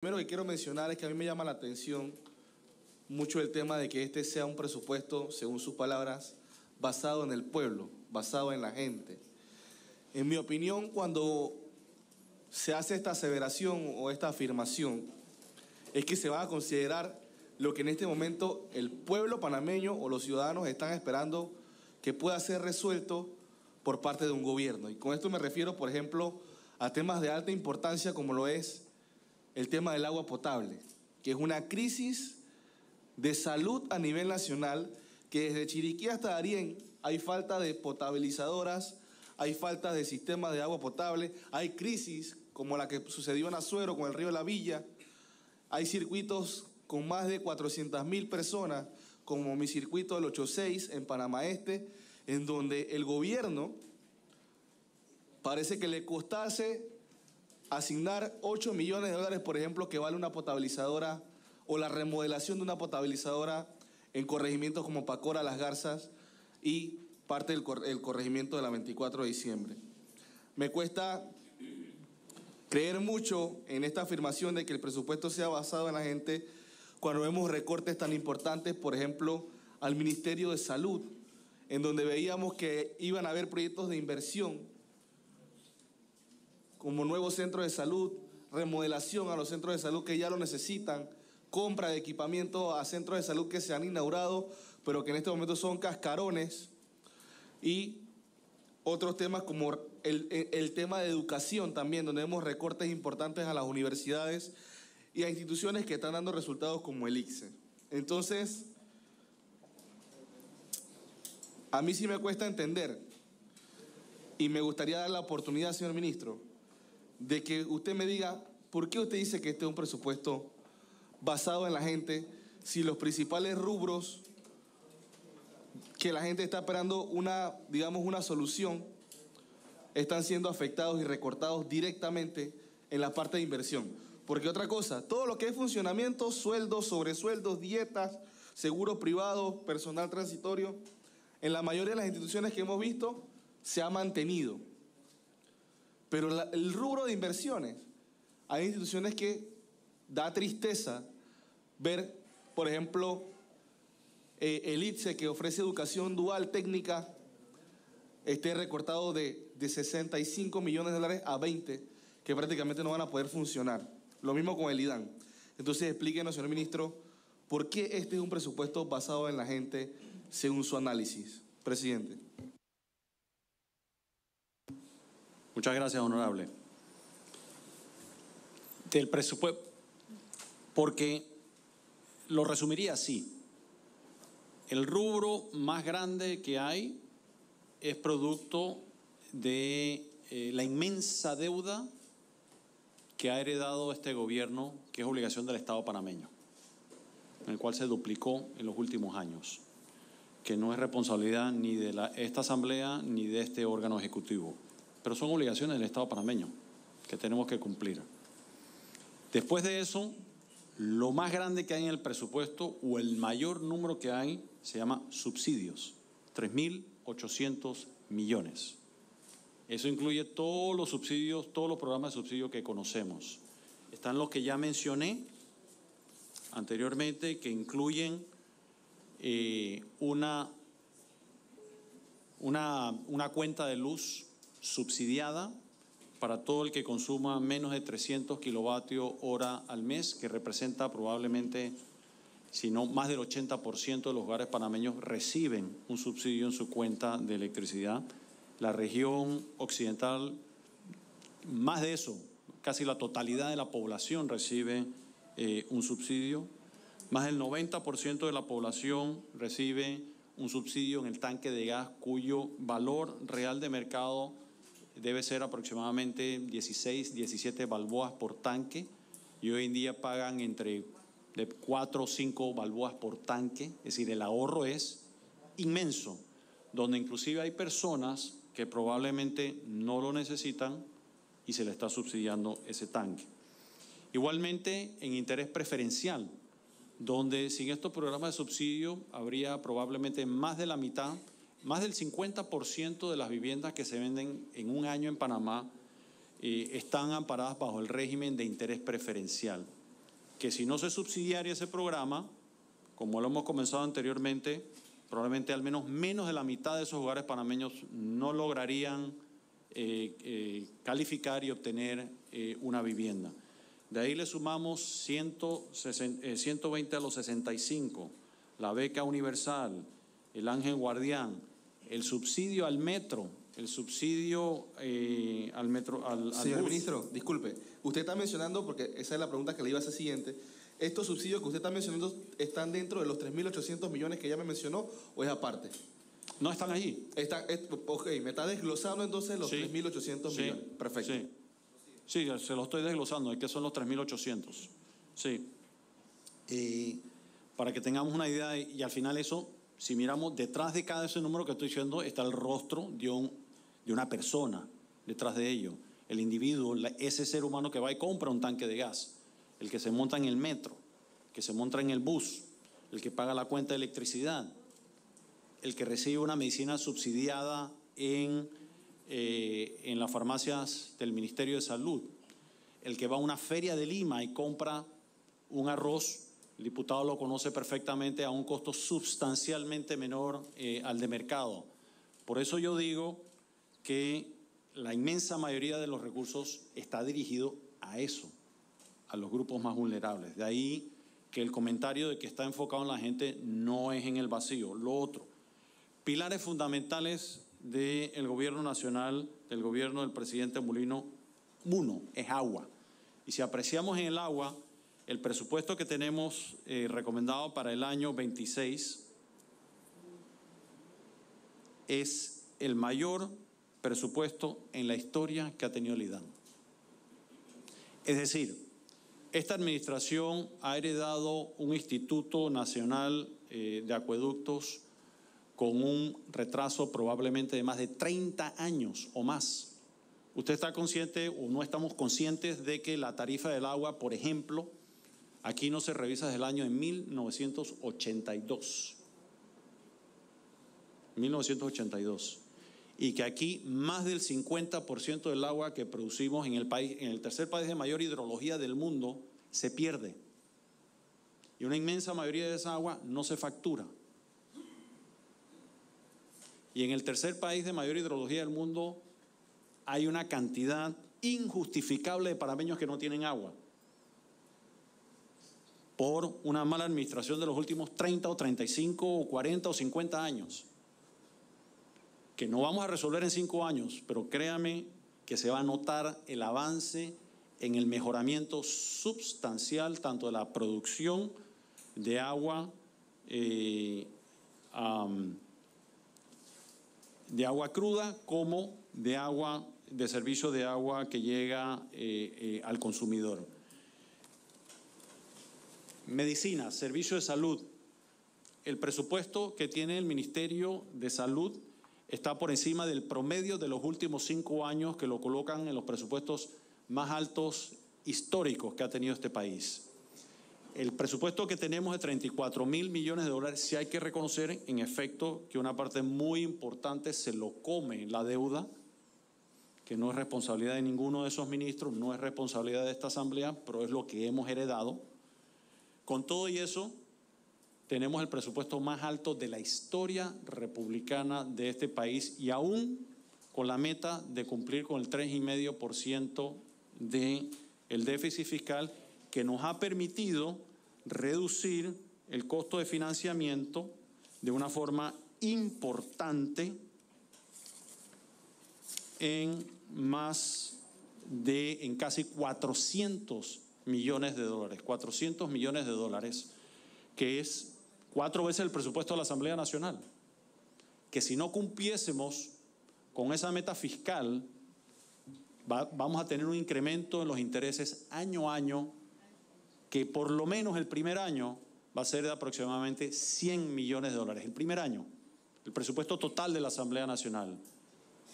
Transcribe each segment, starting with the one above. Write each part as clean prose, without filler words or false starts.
Primero que quiero mencionar es que a mí me llama la atención mucho el tema de que este sea un presupuesto, según sus palabras, basado en el pueblo, basado en la gente. En mi opinión, cuando se hace esta aseveración o esta afirmación, es que se va a considerar lo que en este momento el pueblo panameño o los ciudadanos están esperando que pueda ser resuelto por parte de un gobierno. Y con esto me refiero, por ejemplo, a temas de alta importancia como lo es el tema del agua potable, que es una crisis de salud a nivel nacional, que desde Chiriquí hasta Darién hay falta de potabilizadoras, hay falta de sistemas de agua potable, hay crisis como la que sucedió en Azuero con el río La Villa, hay circuitos con más de 400.000 personas, como mi circuito del 86 en Panamá Este, en donde el gobierno parece que le costase asignar 8 millones de dólares, por ejemplo, que vale una potabilizadora o la remodelación de una potabilizadora en corregimientos como Pacora, Las Garzas y parte del corregimiento de la 24 de diciembre. Me cuesta creer mucho en esta afirmación de que el presupuesto sea basado en la gente cuando vemos recortes tan importantes, por ejemplo, al Ministerio de Salud, en donde veíamos que iban a haber proyectos de inversión como nuevos centros de salud, remodelación a los centros de salud que ya lo necesitan, compra de equipamiento a centros de salud que se han inaugurado, pero que en este momento son cascarones, y otros temas como el tema de educación también, donde vemos recortes importantes a las universidades y a instituciones que están dando resultados como el ICSE. Entonces, a mí sí me cuesta entender, y me gustaría dar la oportunidad, señor ministro, de que usted me diga por qué usted dice que este es un presupuesto basado en la gente, si los principales rubros que la gente está esperando una solución están siendo afectados y recortados directamente en la parte de inversión. Porque otra cosa, todo lo que es funcionamiento, sueldos, sobresueldos, dietas, seguros privados, personal transitorio, en la mayoría de las instituciones que hemos visto se ha mantenido. Pero el rubro de inversiones, hay instituciones que da tristeza ver, por ejemplo, el ITSE, que ofrece educación dual técnica, esté recortado de 65 millones de dólares a 20, que prácticamente no van a poder funcionar. Lo mismo con el IDAN. Entonces explíquenos, señor ministro, ¿por qué este es un presupuesto basado en la gente según su análisis? Presidente. Muchas gracias, honorable. Del presupuesto, porque lo resumiría así. El rubro más grande que hay es producto de la inmensa deuda que ha heredado este gobierno, que es obligación del Estado panameño, en el cual se duplicó en los últimos años, que no es responsabilidad ni de esta Asamblea ni de este órgano ejecutivo, pero son obligaciones del Estado panameño que tenemos que cumplir. Después de eso, lo más grande que hay en el presupuesto, o el mayor número que hay, se llama subsidios, 3.800 millones. Eso incluye todos los subsidios, todos los programas de subsidio que conocemos. Están los que ya mencioné anteriormente, que incluyen una cuenta de luz subsidiada para todo el que consuma menos de 300 kilovatios hora al mes, que representa probablemente, si no más del 80% de los hogares panameños reciben un subsidio en su cuenta de electricidad. La región occidental, más de eso, casi la totalidad de la población recibe un subsidio. Más del 90% de la población recibe un subsidio en el tanque de gas, cuyo valor real de mercado debe ser aproximadamente 16, 17 balboas por tanque, y hoy en día pagan entre de 4 o 5 balboas por tanque. Es decir, el ahorro es inmenso, donde inclusive hay personas que probablemente no lo necesitan y se le está subsidiando ese tanque. Igualmente en interés preferencial, donde sin estos programas de subsidio habría probablemente más de la mitad, más del 50% de las viviendas que se venden en un año en Panamá están amparadas bajo el régimen de interés preferencial. que si no se subsidiaria ese programa, como lo hemos comenzado anteriormente, probablemente al menos de la mitad de esos hogares panameños no lograrían calificar y obtener una vivienda. De ahí le sumamos 120 a los 65, la beca universal, el ángel guardián, el subsidio al metro, el subsidio al metro, al Señor bus. ministro, disculpe, usted está mencionando, porque esa es la pregunta que le iba a hacer siguiente, ¿estos subsidios que usted está mencionando están dentro de los 3.800 millones que ya me mencionó o es aparte? No están allí. Ok, me está desglosando entonces los 3.800 millones. Perfecto. Sí, se los estoy desglosando, ¿qué son los 3.800? Sí. Para que tengamos una idea, y al final eso, si miramos detrás de cada ese número que estoy diciendo, está el rostro de una persona detrás de ello. El individuo, ese ser humano que va y compra un tanque de gas, el que se monta en el metro, que se monta en el bus, el que paga la cuenta de electricidad, el que recibe una medicina subsidiada en las farmacias del Ministerio de Salud, el que va a una feria de Lima y compra un arroz, el diputado lo conoce perfectamente, a un costo sustancialmente menor al de mercado. Por eso yo digo que la inmensa mayoría de los recursos está dirigido a eso, a los grupos más vulnerables. De ahí que el comentario de que está enfocado en la gente no es en el vacío. Lo otro, pilares fundamentales del gobierno nacional, del gobierno del presidente Mulino, uno es agua. Y si apreciamos en el agua, el presupuesto que tenemos recomendado para el año 26 es el mayor presupuesto en la historia que ha tenido el IDAN. Es decir, esta administración ha heredado un Instituto Nacional de Acueductos con un retraso probablemente de más de 30 años o más. ¿Usted está consciente o no estamos conscientes de que la tarifa del agua, por ejemplo, aquí no se revisa desde el año de 1982? 1982. Y que aquí más del 50% del agua que producimos en el país, en el tercer país de mayor hidrología del mundo, se pierde. Y una inmensa mayoría de esa agua no se factura. Y en el tercer país de mayor hidrología del mundo hay una cantidad injustificable de panameños que no tienen agua por una mala administración de los últimos 30 o 35 o 40 o 50 años, que no vamos a resolver en 5 años, pero créame que se va a notar el avance en el mejoramiento sustancial tanto de la producción de agua cruda como de servicio de agua que llega al consumidor. Medicina, servicio de salud. El presupuesto que tiene el Ministerio de Salud está por encima del promedio de los últimos 5 años, que lo colocan en los presupuestos más altos históricos que ha tenido este país. El presupuesto que tenemos de 34.000 millones de dólares, sí hay que reconocer en efecto que una parte muy importante se lo come la deuda, que no es responsabilidad de ninguno de esos ministros, no es responsabilidad de esta asamblea, pero es lo que hemos heredado. Con todo y eso, tenemos el presupuesto más alto de la historia republicana de este país y aún con la meta de cumplir con el 3,5% del déficit fiscal, que nos ha permitido reducir el costo de financiamiento de una forma importante en casi 400 millones de dólares. 400 millones de dólares, que es 4 veces el presupuesto de la Asamblea Nacional. Que si no cumpliésemos con esa meta fiscal, vamos a tener un incremento en los intereses año a año, que por lo menos el primer año va a ser de aproximadamente 100 millones de dólares. El primer año, el presupuesto total de la Asamblea Nacional.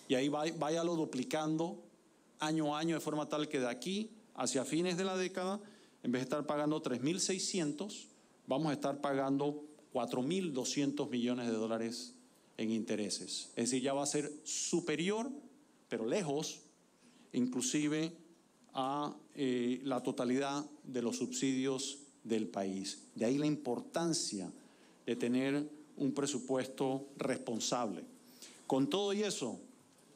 Y ahí váyalo duplicando año a año, de forma tal que de aquí hacia fines de la década, en vez de estar pagando 3.600, vamos a estar pagando 4.200 millones de dólares en intereses. Es decir, ya va a ser superior, pero lejos, inclusive a la totalidad de los subsidios del país. De ahí la importancia de tener un presupuesto responsable. Con todo y eso,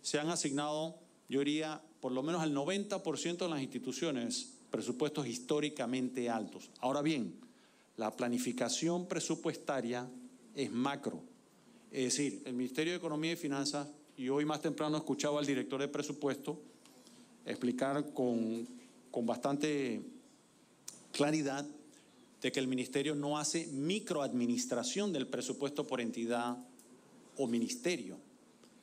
se han asignado, yo diría, por lo menos al 90% de las instituciones, presupuestos históricamente altos. Ahora bien, la planificación presupuestaria es macro. Es decir, el Ministerio de Economía y Finanzas, y hoy más temprano escuchaba al director de presupuesto explicar con bastante claridad de que el ministerio no hace microadministración del presupuesto por entidad o ministerio.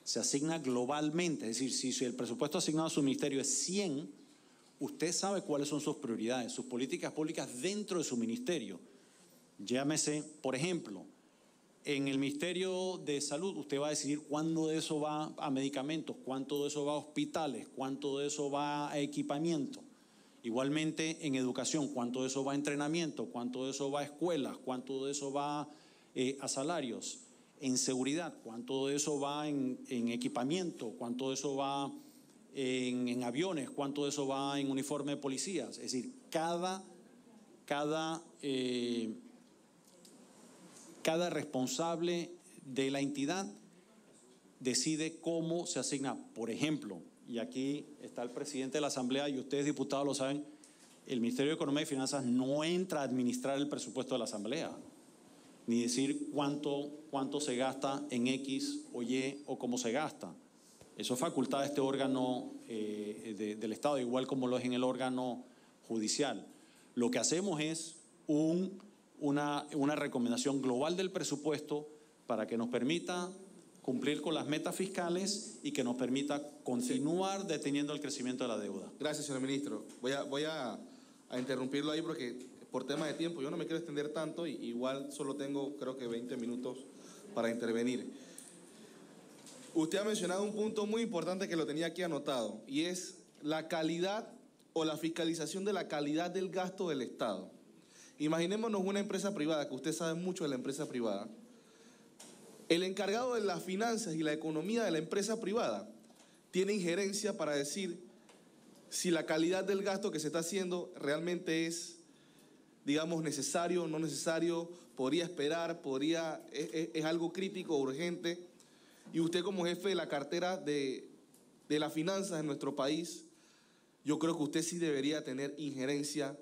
Se asigna globalmente, es decir, si el presupuesto asignado a su ministerio es 100, usted sabe cuáles son sus prioridades, sus políticas públicas dentro de su ministerio. Llámese, por ejemplo, en el Ministerio de Salud, usted va a decidir cuándo de eso va a medicamentos, cuánto de eso va a hospitales, cuánto de eso va a equipamiento. Igualmente en educación, cuánto de eso va a entrenamiento, cuánto de eso va a escuelas, cuánto de eso va a salarios. En seguridad, cuánto de eso va en equipamiento, cuánto de eso va en aviones, cuánto de eso va en uniforme de policías. Es decir, cada responsable de la entidad decide cómo se asigna. Por ejemplo, y aquí está el presidente de la Asamblea y ustedes diputados lo saben, el Ministerio de Economía y Finanzas no entra a administrar el presupuesto de la Asamblea, ni decir cuánto se gasta en X o Y o cómo se gasta. Eso es facultad de este órgano del Estado, igual como lo es en el órgano judicial. Lo que hacemos es una recomendación global del presupuesto para que nos permita cumplir con las metas fiscales y que nos permita continuar deteniendo el crecimiento de la deuda. Gracias, señor ministro. Voy a interrumpirlo ahí porque por tema de tiempo yo no me quiero extender tanto y igual solo tengo creo que 20 minutos para intervenir. Usted ha mencionado un punto muy importante que lo tenía aquí anotado y es la calidad o la fiscalización de la calidad del gasto del Estado. Imaginémonos una empresa privada, que usted sabe mucho de la empresa privada. El encargado de las finanzas y la economía de la empresa privada tiene injerencia para decir si la calidad del gasto que se está haciendo realmente es, digamos, necesario o no necesario, podría esperar, es algo crítico o urgente. Y usted como jefe de la cartera de las finanzas en nuestro país, yo creo que usted sí debería tener injerencia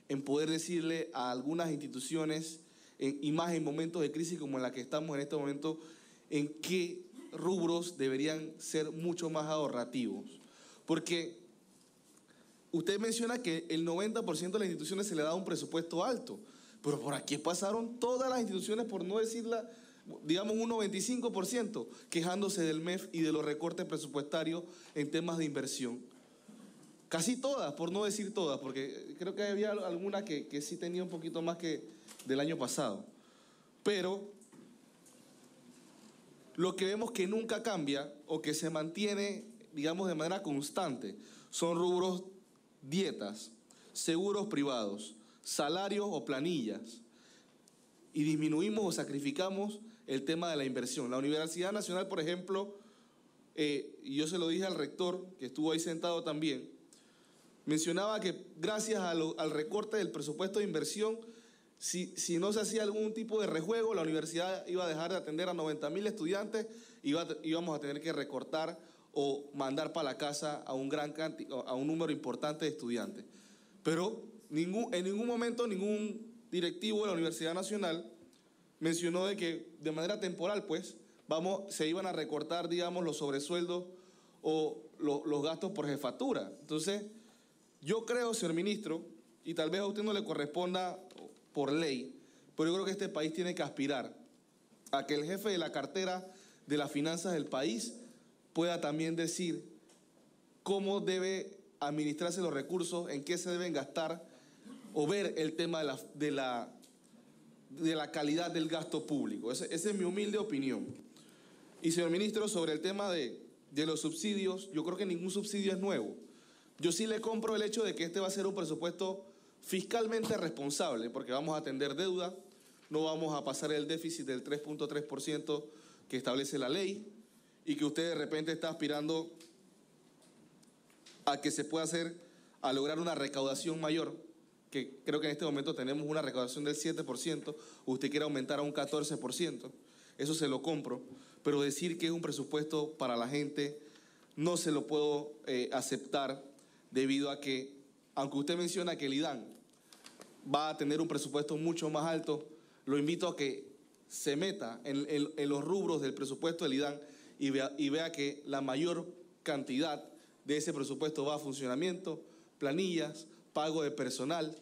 en poder decirle a algunas instituciones, y más en momentos de crisis como en la que estamos en este momento, en qué rubros deberían ser mucho más ahorrativos. Porque usted menciona que el 90% de las instituciones se le da un presupuesto alto, pero por aquí pasaron todas las instituciones, por no decirla, digamos un 95%, quejándose del MEF y de los recortes presupuestarios en temas de inversión. Casi todas, por no decir todas, porque creo que había alguna que sí tenía un poquito más que del año pasado. Pero lo que vemos que nunca cambia o que se mantiene, digamos, de manera constante, son rubros dietas, seguros privados, salarios o planillas. Y disminuimos o sacrificamos el tema de la inversión. La Universidad Nacional, por ejemplo, y yo se lo dije al rector, que estuvo ahí sentado también, mencionaba que gracias al recorte del presupuesto de inversión, si no se hacía algún tipo de rejuego, la universidad iba a dejar de atender a 90.000 estudiantes y íbamos a tener que recortar o mandar para la casa a un número importante de estudiantes. Pero en ningún momento ningún directivo de la Universidad Nacional mencionó de que de manera temporal, pues, se iban a recortar, digamos, los sobresueldos o los gastos por jefatura. Entonces, yo creo, señor ministro, y tal vez a usted no le corresponda por ley, pero yo creo que este país tiene que aspirar a que el jefe de la cartera de las finanzas del país pueda también decir cómo debe administrarse los recursos, en qué se deben gastar, o ver el tema de la calidad del gasto público. Esa es mi humilde opinión. Y, señor ministro, sobre el tema de los subsidios, yo creo que ningún subsidio es nuevo. Yo sí le compro el hecho de que este va a ser un presupuesto fiscalmente responsable, porque vamos a atender deuda, no vamos a pasar el déficit del 3.3% que establece la ley, y que usted de repente está aspirando a que se pueda hacer a lograr una recaudación mayor, que creo que en este momento tenemos una recaudación del 7%, usted quiere aumentar a un 14%, eso se lo compro, pero decir que es un presupuesto para la gente no se lo puedo aceptar, debido a que, aunque usted menciona que el IDAN va a tener un presupuesto mucho más alto, lo invito a que se meta en los rubros del presupuesto del IDAN y vea que la mayor cantidad de ese presupuesto va a funcionamiento, planillas, pago de personal.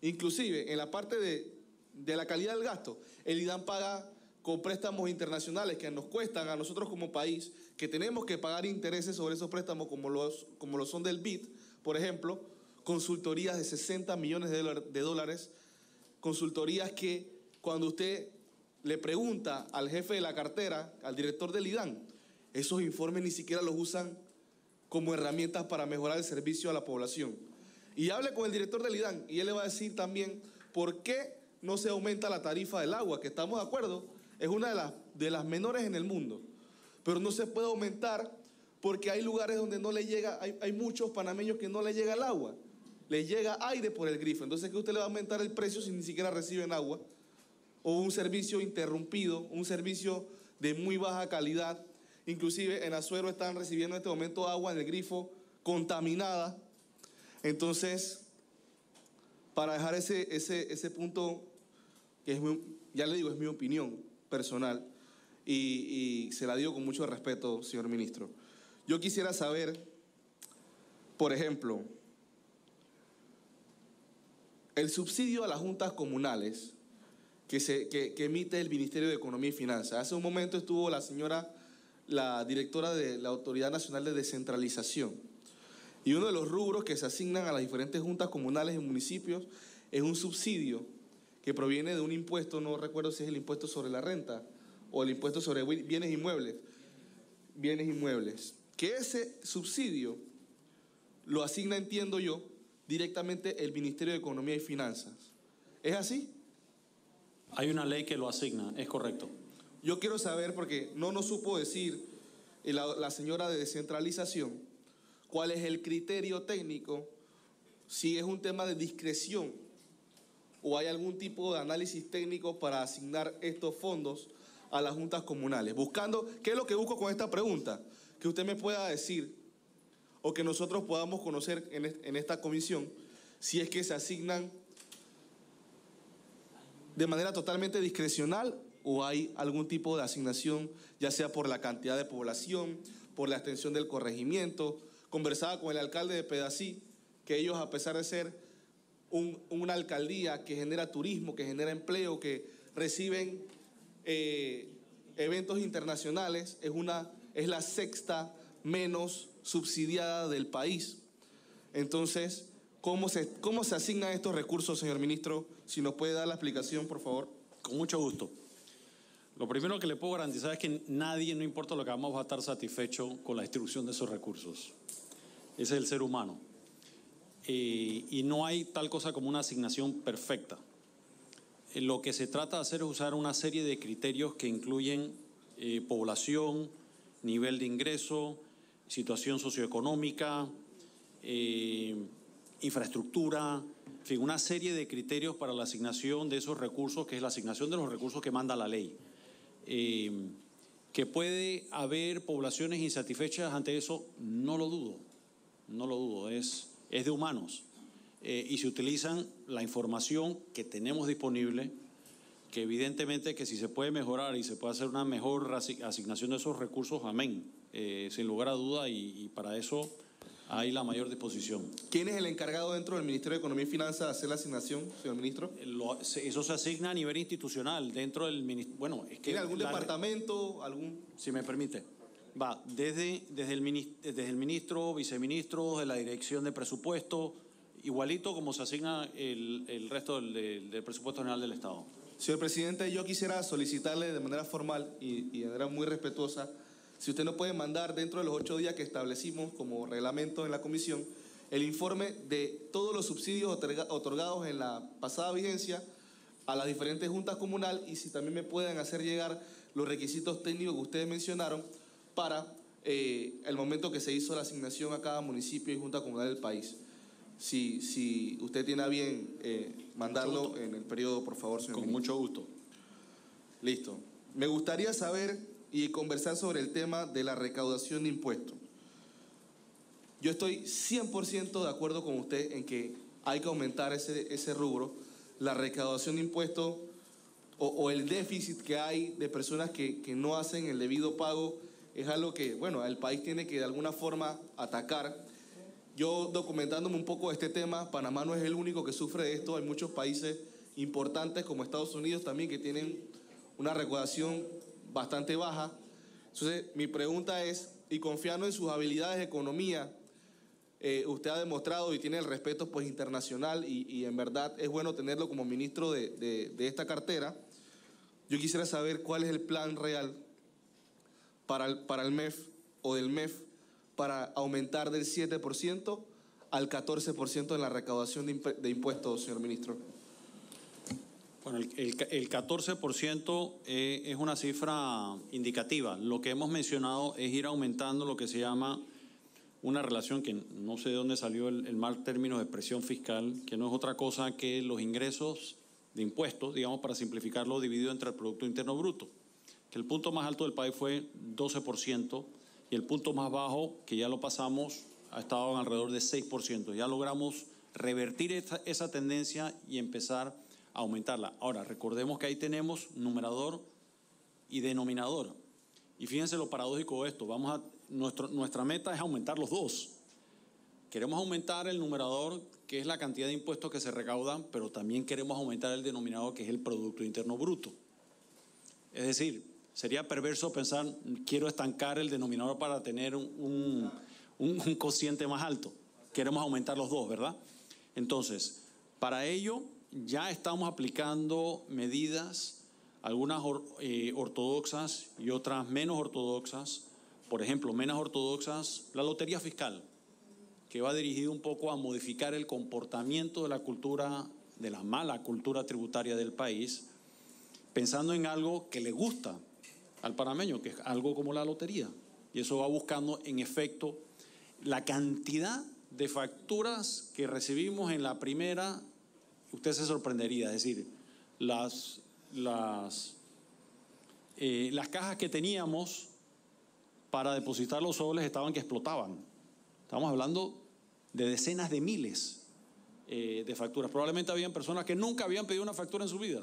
Inclusive, en la parte de la calidad del gasto, el IDAN paga con préstamos internacionales que nos cuestan a nosotros como país, que tenemos que pagar intereses sobre esos préstamos como lo son del BID, por ejemplo, consultorías de 60 millones de dólares, consultorías que cuando usted le pregunta al jefe de la cartera, al director del IDAN, esos informes ni siquiera los usan como herramientas para mejorar el servicio a la población. Y hable con el director del IDAN y él le va a decir también por qué no se aumenta la tarifa del agua, que estamos de acuerdo, es una de las menores en el mundo, pero no se puede aumentar porque hay lugares donde no le llega, hay muchos panameños que no le llega el agua, les llega aire por el grifo. Entonces, ¿qué usted le va a aumentar el precio si ni siquiera reciben agua? O un servicio interrumpido, un servicio de muy baja calidad. Inclusive en Azuero están recibiendo en este momento agua en el grifo contaminada. Entonces, para dejar ese punto, que es ya le digo, es mi opinión personal, y se la digo con mucho respeto, señor ministro. Yo quisiera saber, por ejemplo, el subsidio a las juntas comunales que emite el Ministerio de Economía y Finanzas. Hace un momento estuvo la directora de la Autoridad Nacional de Descentralización. Y uno de los rubros que se asignan a las diferentes juntas comunales y municipios es un subsidio que proviene de un impuesto, no recuerdo si es el impuesto sobre la renta o el impuesto sobre bienes inmuebles, que ese subsidio lo asigna, entiendo yo, directamente el Ministerio de Economía y Finanzas. ¿Es así? Hay una ley que lo asigna, es correcto. Yo quiero saber, porque no nos supo decir la señora de descentralización, cuál es el criterio técnico, si es un tema de discreción o hay algún tipo de análisis técnico para asignar estos fondos a las juntas comunales. ¿Qué es lo que busco con esta pregunta? Que usted me pueda decir, o que nosotros podamos conocer en esta comisión, si es que se asignan de manera totalmente discrecional o hay algún tipo de asignación, ya sea por la cantidad de población, por la extensión del corregimiento. Conversaba con el alcalde de Pedací, que ellos, a pesar de ser una alcaldía que genera turismo, que genera empleo, que reciben eventos internacionales, es la sexta menos subsidiada del país. Entonces, ¿cómo se asignan estos recursos, señor ministro? Si nos puede dar la explicación, por favor. Con mucho gusto. Lo primero que le puedo garantizar es que nadie, no importa lo que hagamos, va a estar satisfecho con la distribución de esos recursos. Ese es el ser humano. Y no hay tal cosa como una asignación perfecta. Lo que se trata de hacer es usar una serie de criterios que incluyen población, nivel de ingreso, situación socioeconómica, infraestructura, en fin, una serie de criterios para la asignación de esos recursos, que es la asignación de los recursos que manda la ley. Que puede haber poblaciones insatisfechas ante eso, no lo dudo, es de humanos. Y se utilizan la información que tenemos disponible, que evidentemente que si se puede mejorar y se puede hacer una mejor asignación de esos recursos, amén, sin lugar a duda, y para eso hay la mayor disposición. ¿Quién es el encargado dentro del Ministerio de Economía y Finanzas de hacer la asignación, señor ministro? Eso se asigna a nivel institucional, dentro del ministerio. Bueno, es que ¿Tiene algún departamento, si me permite, va desde el ministro, viceministro, de la dirección de presupuesto, igualito como se asigna el resto del presupuesto general del Estado. Señor presidente, yo quisiera solicitarle de manera formal y de manera muy respetuosa, si usted no puede mandar dentro de los 8 días que establecimos como reglamento en la comisión, el informe de todos los subsidios otorgados en la pasada vigencia a las diferentes juntas comunales, y si también me pueden hacer llegar los requisitos técnicos que ustedes mencionaron para el momento que se hizo la asignación a cada municipio y junta comunal del país. Si usted tiene a bien mandarlo en el periodo, por favor, señor Con ministro. mucho gusto. Listo. Me gustaría saber y conversar sobre el tema de la recaudación de impuestos. Yo estoy 100% de acuerdo con usted en que hay que aumentar ese rubro, la recaudación de impuestos o el déficit que hay de personas que no hacen el debido pago es algo que, bueno, el país tiene que de alguna forma atacar. Yo documentándome un poco de este tema, Panamá no es el único que sufre de esto, hay muchos países importantes como Estados Unidos también que tienen una recaudación bastante baja. Entonces, mi pregunta es, y confiando en sus habilidades de economía, usted ha demostrado y tiene el respeto pues internacional y en verdad es bueno tenerlo como ministro de esta cartera. Yo quisiera saber cuál es el plan real para el MEF o del MEF para aumentar del 7% al 14% en la recaudación de impuestos, señor ministro. Bueno, el 14% es una cifra indicativa. Lo que hemos mencionado es ir aumentando lo que se llama una relación que no sé de dónde salió el mal término de presión fiscal, que no es otra cosa que los ingresos de impuestos, digamos, para simplificarlo, dividido entre el Producto Interno Bruto. Que el punto más alto del país fue 12% y el punto más bajo, que ya lo pasamos, ha estado en alrededor de 6%. Ya logramos revertir esa tendencia y empezar a aumentarla. Ahora, recordemos que ahí tenemos numerador y denominador. Y fíjense lo paradójico de esto. Nuestra meta es aumentar los dos. Queremos aumentar el numerador, que es la cantidad de impuestos que se recaudan, pero también queremos aumentar el denominador, que es el Producto Interno Bruto. Es decir, sería perverso pensar, quiero estancar el denominador para tener un cociente más alto. Queremos aumentar los dos, ¿verdad? Entonces, para ello ya estamos aplicando medidas, algunas ortodoxas y otras menos ortodoxas. Por ejemplo, menos ortodoxas, la lotería fiscal, que va dirigido un poco a modificar el comportamiento de la cultura, de la mala cultura tributaria del país, pensando en algo que le gusta al panameño, que es algo como la lotería. Y eso va buscando, en efecto, la cantidad de facturas que recibimos en la primera, usted se sorprendería, es decir, las cajas que teníamos para depositar los soles estaban que explotaban. Estamos hablando de decenas de miles de facturas. Probablemente habían personas que nunca habían pedido una factura en su vida,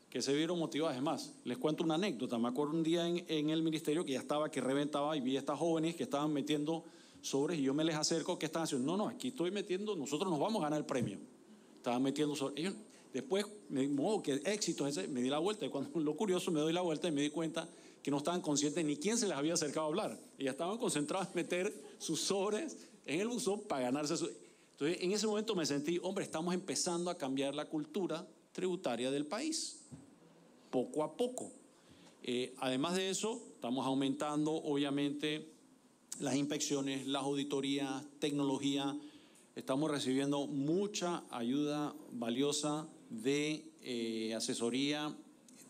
que se vieron motivadas. Es más, les cuento una anécdota. Me acuerdo un día en el ministerio que ya estaba, que reventaba, y vi a estas jóvenes que estaban metiendo sobres y yo me les acerco. ¿Qué están haciendo? No, aquí estoy metiendo, nosotros nos vamos a ganar el premio. Estaban metiendo sobres. Ellos, después me dijo, oh, qué éxito ese. Me di la vuelta y cuando lo curioso me doy la vuelta y me di cuenta que no estaban conscientes ni quién se les había acercado a hablar. Ellas estaban concentradas en meter sus sobres en el buzón para ganarse su... Entonces, en ese momento me sentí, hombre, estamos empezando a cambiar la cultura tributaria del país, poco a poco. Además de eso, estamos aumentando, obviamente, las inspecciones, las auditorías, tecnología. Estamos recibiendo mucha ayuda valiosa de asesoría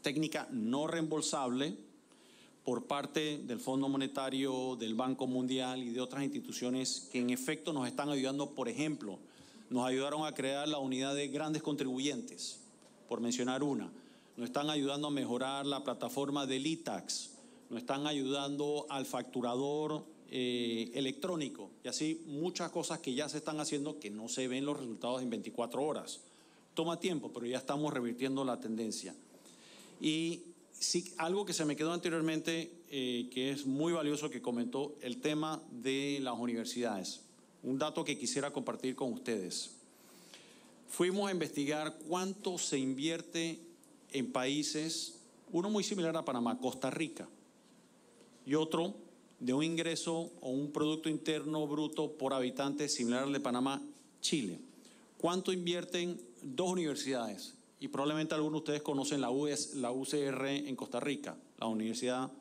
técnica no reembolsable por parte del Fondo Monetario, del Banco Mundial y de otras instituciones que en efecto nos están ayudando. Por ejemplo, nos ayudaron a crear la unidad de grandes contribuyentes, por mencionar una. Nos están ayudando a mejorar la plataforma del ITAX, nos están ayudando al facturador electrónico y así muchas cosas que ya se están haciendo que no se ven los resultados en 24 horas. Toma tiempo, pero ya estamos revirtiendo la tendencia. Y sí, algo que se me quedó anteriormente, que es muy valioso, que comentó, el tema de las universidades. Un dato que quisiera compartir con ustedes. Fuimos a investigar cuánto se invierte en países, uno muy similar a Panamá, Costa Rica, y otro de un ingreso o un Producto Interno Bruto por habitante similar al de Panamá, Chile. ¿Cuánto invierten dos universidades? Y probablemente algunos de ustedes conocen la UCR en Costa Rica, la Universidad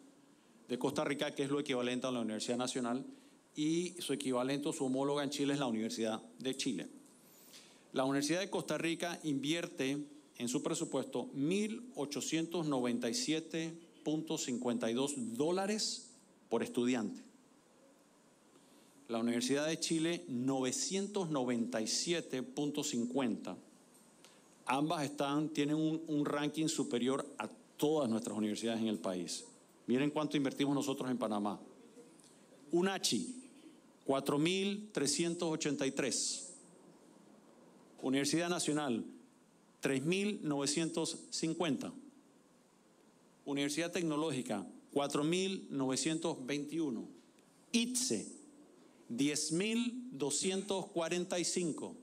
de Costa Rica, que es lo equivalente a la Universidad Nacional, y su equivalente o su homóloga en Chile es la Universidad de Chile. La Universidad de Costa Rica invierte en su presupuesto $1,897.52 por estudiante. La Universidad de Chile 997.50. Ambas tienen un ranking superior a todas nuestras universidades en el país. Miren cuánto invertimos nosotros en Panamá. UNACHI, 4.383. Universidad Nacional, 3.950. Universidad Tecnológica, 4.921. ITSE, 10.245.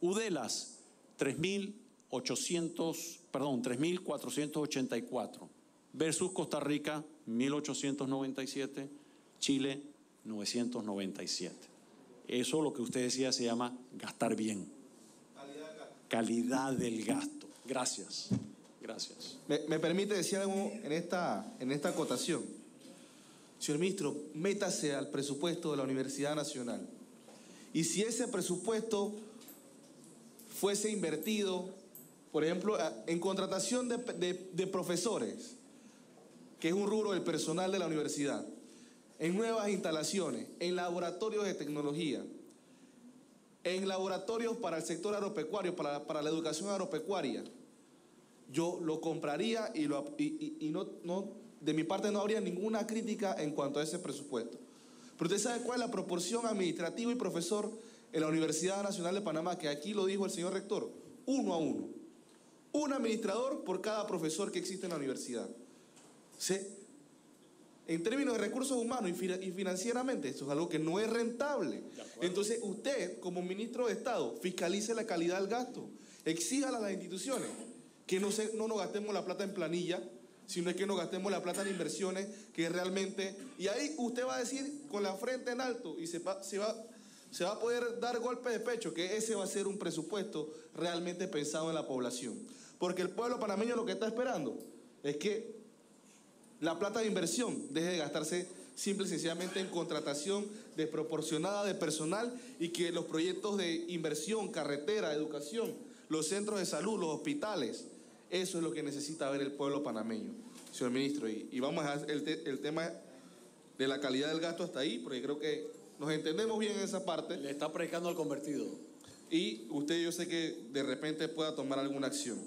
UDELAS, 3.484. Versus Costa Rica, 1.897. Chile, 997. Eso, lo que usted decía, se llama gastar bien. Calidad del gasto. Gracias. Gracias. Me permite decir algo en esta acotación. Señor ministro, métase al presupuesto de la Universidad Nacional. Y si ese presupuesto fuese invertido, por ejemplo, en contratación de profesores, que es un rubro del personal de la universidad, en nuevas instalaciones, en laboratorios de tecnología, en laboratorios para el sector agropecuario, para la educación agropecuaria, yo lo compraría y de mi parte no habría ninguna crítica en cuanto a ese presupuesto. Pero usted sabe cuál es la proporción administrativo y profesor en la Universidad Nacional de Panamá, que aquí lo dijo el señor rector, 1 a 1. Un administrador por cada profesor que existe en la universidad. En términos de recursos humanos y financieramente, esto es algo que no es rentable. Entonces, usted, como ministro de Estado, fiscalice la calidad del gasto. Exíjale a las instituciones que no nos gastemos la plata en planilla, sino es que nos gastemos la plata en inversiones que realmente... Y ahí usted va a decir con la frente en alto y se va a poder dar golpe de pecho que ese va a ser un presupuesto realmente pensado en la población. Porque el pueblo panameño lo que está esperando es que la plata de inversión deje de gastarse simple y sencillamente en contratación desproporcionada de personal y que los proyectos de inversión, carretera, educación, los centros de salud, los hospitales, eso es lo que necesita ver el pueblo panameño, señor ministro. Y vamos a dejar el tema de la calidad del gasto hasta ahí, porque creo que nos entendemos bien en esa parte. Le está predicando al convertido. Y usted, yo sé que de repente pueda tomar alguna acción.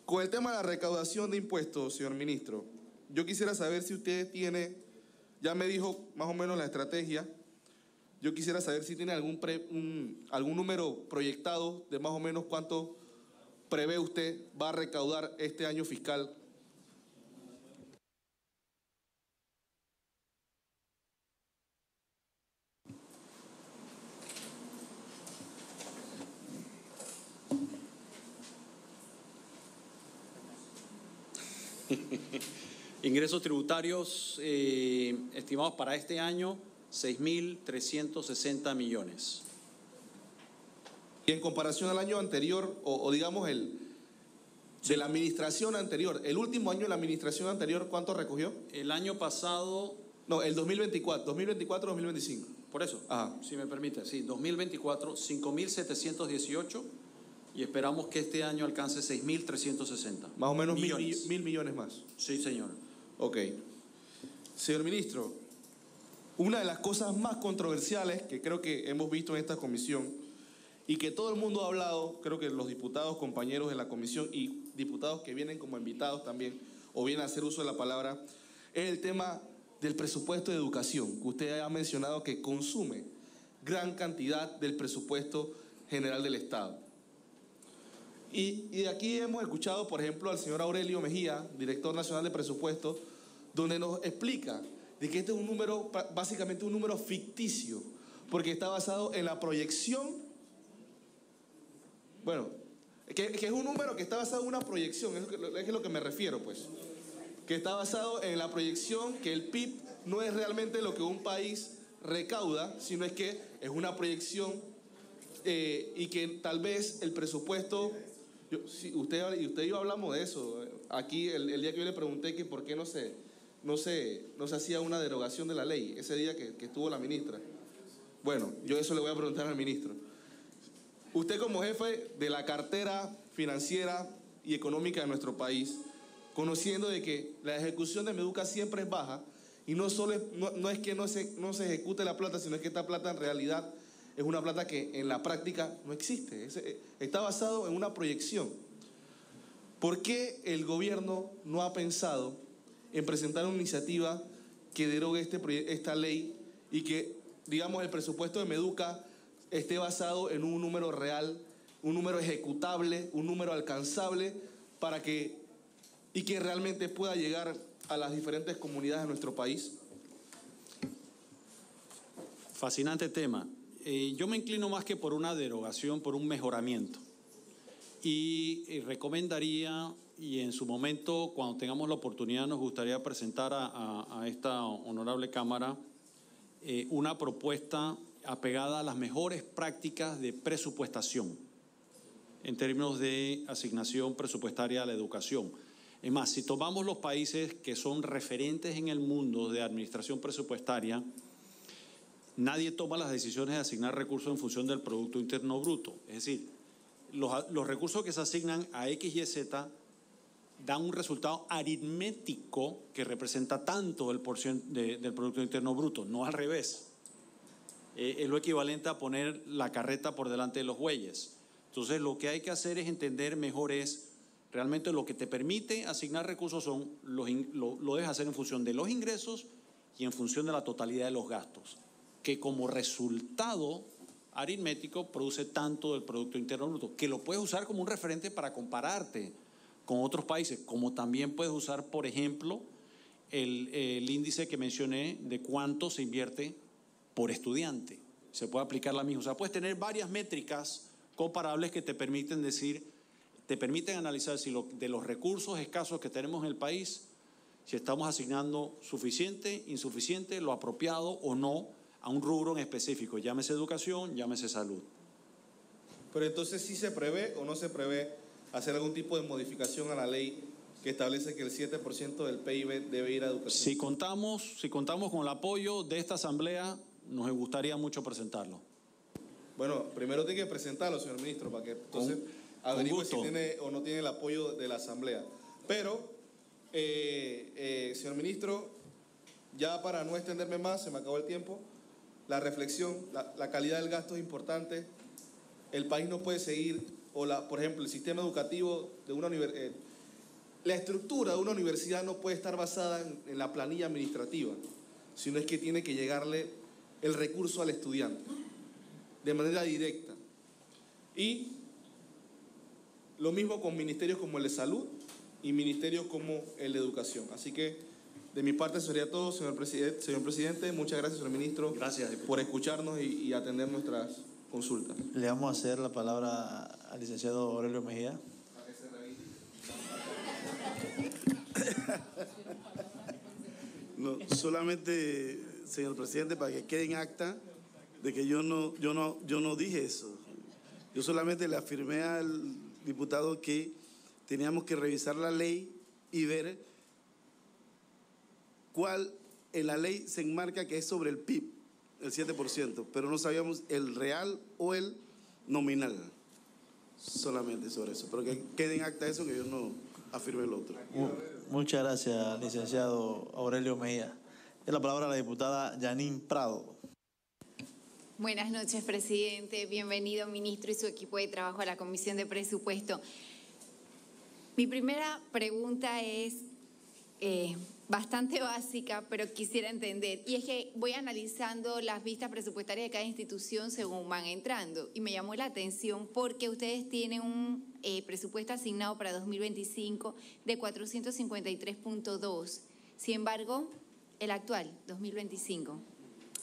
Con el tema de la recaudación de impuestos, señor ministro, yo quisiera saber si usted tiene, ya me dijo más o menos la estrategia, yo quisiera saber si tiene algún número proyectado de más o menos cuánto prevé usted va a recaudar este año fiscal. Ingresos tributarios estimados para este año, 6.360 millones. Y en comparación al año anterior, o digamos de la administración anterior, el último año de la administración anterior, ¿cuánto recogió? El año pasado... No, el 2024-2025. Por eso, si me permite, sí, 2024, 5.718 y esperamos que este año alcance 6.360. Más o menos millones. Mil millones más. Sí, señor. Ok. Señor ministro, una de las cosas más controversiales que creo que hemos visto en esta comisión y que todo el mundo ha hablado, creo que los diputados, compañeros de la comisión y diputados que vienen como invitados también o vienen a hacer uso de la palabra, es el tema del presupuesto de educación, que usted ha mencionado que consume gran cantidad del presupuesto general del Estado. Y de aquí hemos escuchado, por ejemplo, al señor Aurelio Mejía, director nacional de presupuesto, donde nos explica de que este es un número, básicamente un número ficticio, porque está basado en la proyección, bueno, que es un número que está basado en una proyección, es lo que me refiero, pues, que está basado en la proyección que el PIB no es realmente lo que un país recauda, sino es que es una proyección y que tal vez el presupuesto... usted y yo hablamos de eso. Aquí el día que yo le pregunté que por qué no se hacía una derogación de la ley, ese día que estuvo la ministra. Bueno, yo eso le voy a preguntar al ministro. Usted como jefe de la cartera financiera y económica de nuestro país, conociendo de que la ejecución de Meduca siempre es baja Y no solo no es que no se ejecute la plata, sino es que esta plata en realidad es una plata que en la práctica no existe. Está basado en una proyección. ¿Por qué el gobierno no ha pensado en presentar una iniciativa que derogue esta ley y que, digamos, el presupuesto de Meduca esté basado en un número real, un número ejecutable, un número alcanzable y que realmente pueda llegar a las diferentes comunidades de nuestro país? Fascinante tema. Yo me inclino más que por una derogación, por un mejoramiento. Y recomendaría, y en su momento, cuando tengamos la oportunidad, nos gustaría presentar a esta honorable Cámara una propuesta apegada a las mejores prácticas de presupuestación en términos de asignación presupuestaria a la educación. Es más, si tomamos los países que son referentes en el mundo de administración presupuestaria, nadie toma las decisiones de asignar recursos en función del Producto Interno Bruto. Es decir, los recursos que se asignan a X y Z dan un resultado aritmético que representa tanto el porcentaje del Producto Interno Bruto, no al revés. Es lo equivalente a poner la carreta por delante de los bueyes. Entonces, lo que hay que hacer es entender mejor realmente lo que te permite asignar recursos lo debes hacer en función de los ingresos y en función de la totalidad de los gastos, que como resultado aritmético produce tanto del Producto Interno Bruto, que lo puedes usar como un referente para compararte con otros países, como también puedes usar, por ejemplo, el índice que mencioné de cuánto se invierte por estudiante. Se puede aplicar la misma. O sea, puedes tener varias métricas comparables que te permiten analizar si de los recursos escasos que tenemos en el país, si estamos asignando suficiente, insuficiente, lo apropiado o no a un rubro en específico, llámese educación, llámese salud. Pero entonces, ¿sí se prevé o no se prevé hacer algún tipo de modificación a la ley que establece que el 7% del PIB debe ir a educación? Si contamos con el apoyo de esta Asamblea, nos gustaría mucho presentarlo. Bueno, primero tiene que presentarlo, señor ministro, para que entonces averigüe si tiene o no tiene el apoyo de la Asamblea. Pero, señor ministro, ya para no extenderme más, se me acabó el tiempo, la reflexión, la calidad del gasto es importante. El país no puede seguir, por ejemplo, el sistema educativo de una universidad, la estructura de una universidad no puede estar basada en la planilla administrativa, sino es que tiene que llegarle el recurso al estudiante de manera directa. Y lo mismo con ministerios como el de salud y ministerios como el de educación. Así que de mi parte eso sería todo, señor presidente. Muchas gracias, señor ministro, gracias, por escucharnos y atender nuestras consultas. Le vamos a hacer la palabra al licenciado Aurelio Mejía. No, solamente, señor presidente, para que quede en acta de que yo no dije eso. Yo solamente le afirmé al diputado que teníamos que revisar la ley y ver cuál en la ley se enmarca que es sobre el PIB, el 7%, pero no sabíamos el real o el nominal. Solamente sobre eso, pero que quede en acta eso, que yo no afirmé el otro. Muchas gracias, licenciado Aurelio Mejía. Es la palabra a la diputada Yanín Prado. Buenas noches, presidente. Bienvenido, ministro, y su equipo de trabajo a la Comisión de Presupuesto. Mi primera pregunta es bastante básica, pero quisiera entender. Y es que voy analizando las vistas presupuestarias de cada institución según van entrando. Y me llamó la atención porque ustedes tienen un presupuesto asignado para 2025 de 453.2. Sin embargo, el actual, 2025,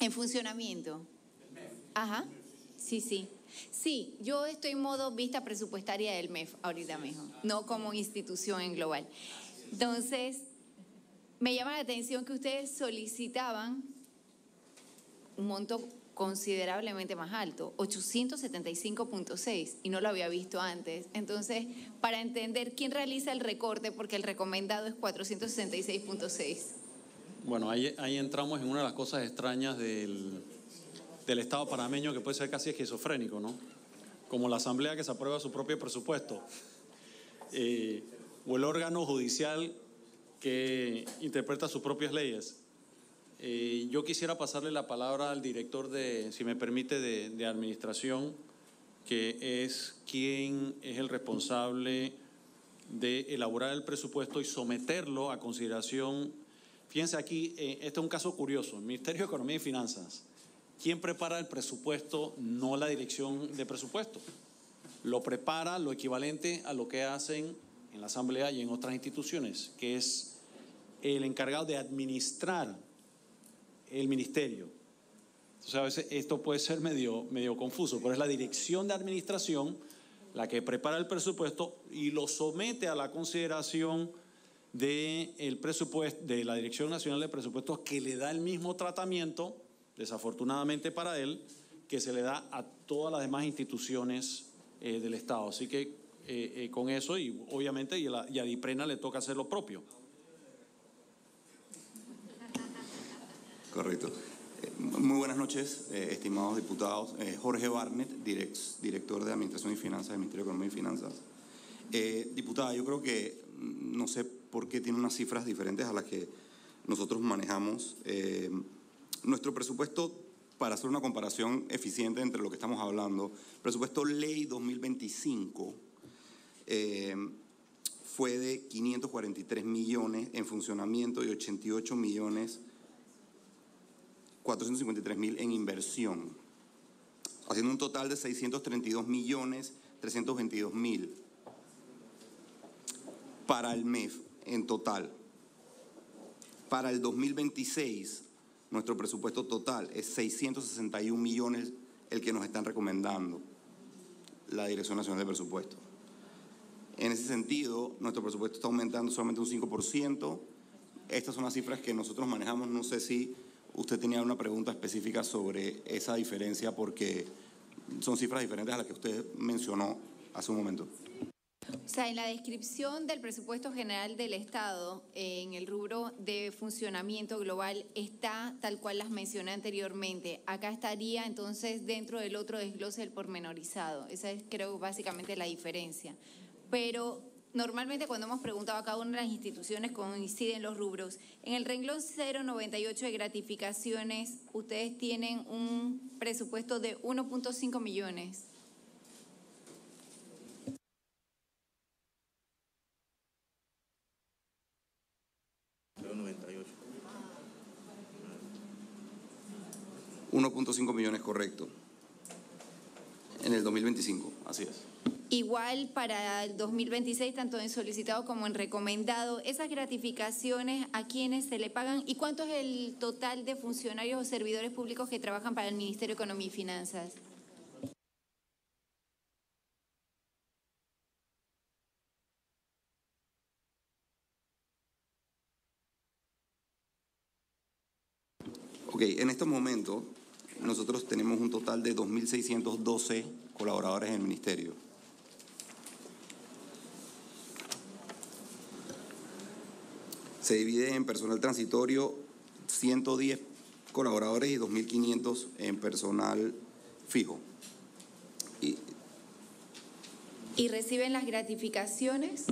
en funcionamiento. Ajá, sí. Sí, yo estoy en modo vista presupuestaria del MEF ahorita mismo, no como institución en global. Entonces, me llama la atención que ustedes solicitaban un monto considerablemente más alto, 875.6, y no lo había visto antes. Entonces, para entender quién realiza el recorte, porque el recomendado es 466.6. Bueno, ahí entramos en una de las cosas extrañas del Estado panameño, que puede ser casi esquizofrénico, ¿no? Como la Asamblea que se aprueba su propio presupuesto, o el órgano judicial que interpreta sus propias leyes. Yo quisiera pasarle la palabra al director de, si me permite, de administración, que es quien es el responsable de elaborar el presupuesto y someterlo a consideración. Fíjense aquí, este es un caso curioso, el Ministerio de Economía y Finanzas. ¿Quién prepara el presupuesto? No la Dirección de Presupuesto. Lo prepara lo equivalente a lo que hacen en la Asamblea y en otras instituciones, que es el encargado de administrar el ministerio. Entonces, a veces esto puede ser medio confuso, pero es la Dirección de Administración la que prepara el presupuesto y lo somete a la consideración del presupuesto, de la Dirección Nacional de Presupuestos, que le da el mismo tratamiento, desafortunadamente para él, que se le da a todas las demás instituciones del Estado. Así que con eso, y obviamente y a DIPRENA le toca hacer lo propio. Correcto. Muy buenas noches, estimados diputados. Jorge Barnett, director de Administración y Finanzas del Ministerio de Economía y Finanzas. Diputada, yo creo que no sé por qué tiene unas cifras diferentes a las que nosotros manejamos. Nuestro presupuesto, para hacer una comparación eficiente entre lo que estamos hablando, presupuesto ley 2025 fue de 543 millones en funcionamiento y 88 millones 453 mil en inversión, haciendo un total de 632 millones 322 mil para el MEF en total. Para el 2026, nuestro presupuesto total es 661 millones el que nos están recomendando la Dirección Nacional de Presupuestos. En ese sentido, nuestro presupuesto está aumentando solamente un 5%. Estas son las cifras que nosotros manejamos. No sé si usted tenía una pregunta específica sobre esa diferencia, porque son cifras diferentes a las que usted mencionó hace un momento. O sea, en la descripción del presupuesto general del Estado, en el rubro de funcionamiento global, está tal cual las mencioné anteriormente. Acá estaría entonces dentro del otro desglose el pormenorizado. Esa es, creo, básicamente la diferencia. Pero normalmente cuando hemos preguntado a cada una de las instituciones coinciden los rubros. En el renglón 098 de gratificaciones, ustedes tienen un presupuesto de 1.5 millones. $1.5 millones, correcto. En el 2025, así es. Igual para el 2026, tanto en solicitado como en recomendado, esas gratificaciones, ¿a quiénes se le pagan? ¿Y cuánto es el total de funcionarios o servidores públicos que trabajan para el Ministerio de Economía y Finanzas? Ok, en estos momentos nosotros tenemos un total de 2.612 colaboradores en el Ministerio. Se divide en personal transitorio 110 colaboradores y 2.500 en personal fijo. ¿Y reciben las gratificaciones?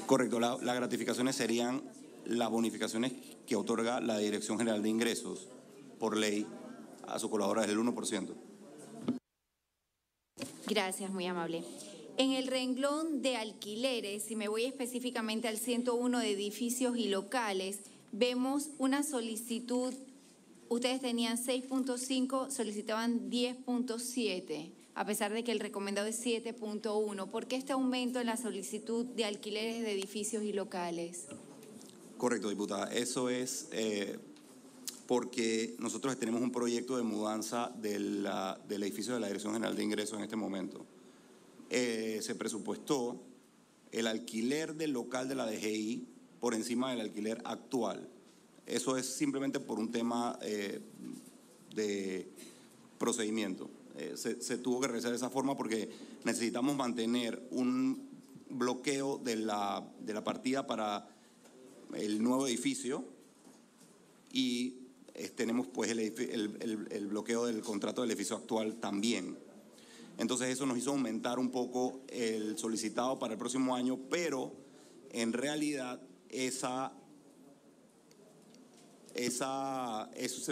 Correcto, las gratificaciones serían las bonificaciones que otorga la Dirección General de Ingresos por ley a sus colaboradores, del 1%. Gracias, muy amable. En el renglón de alquileres, si me voy específicamente al 101 de edificios y locales, vemos una solicitud, ustedes tenían 6.5, solicitaban 10.7. A pesar de que el recomendado es 7.1. ¿Por qué este aumento en la solicitud de alquileres de edificios y locales? Correcto, diputada. Eso es porque nosotros tenemos un proyecto de mudanza del edificio de la Dirección General de Ingresos en este momento. Se presupuestó el alquiler del local de la DGI por encima del alquiler actual. Eso es simplemente por un tema de procedimiento. Se tuvo que realizar de esa forma porque necesitamos mantener un bloqueo de la partida para el nuevo edificio y tenemos pues el bloqueo del contrato del edificio actual también. Entonces eso nos hizo aumentar un poco el solicitado para el próximo año, pero en realidad ese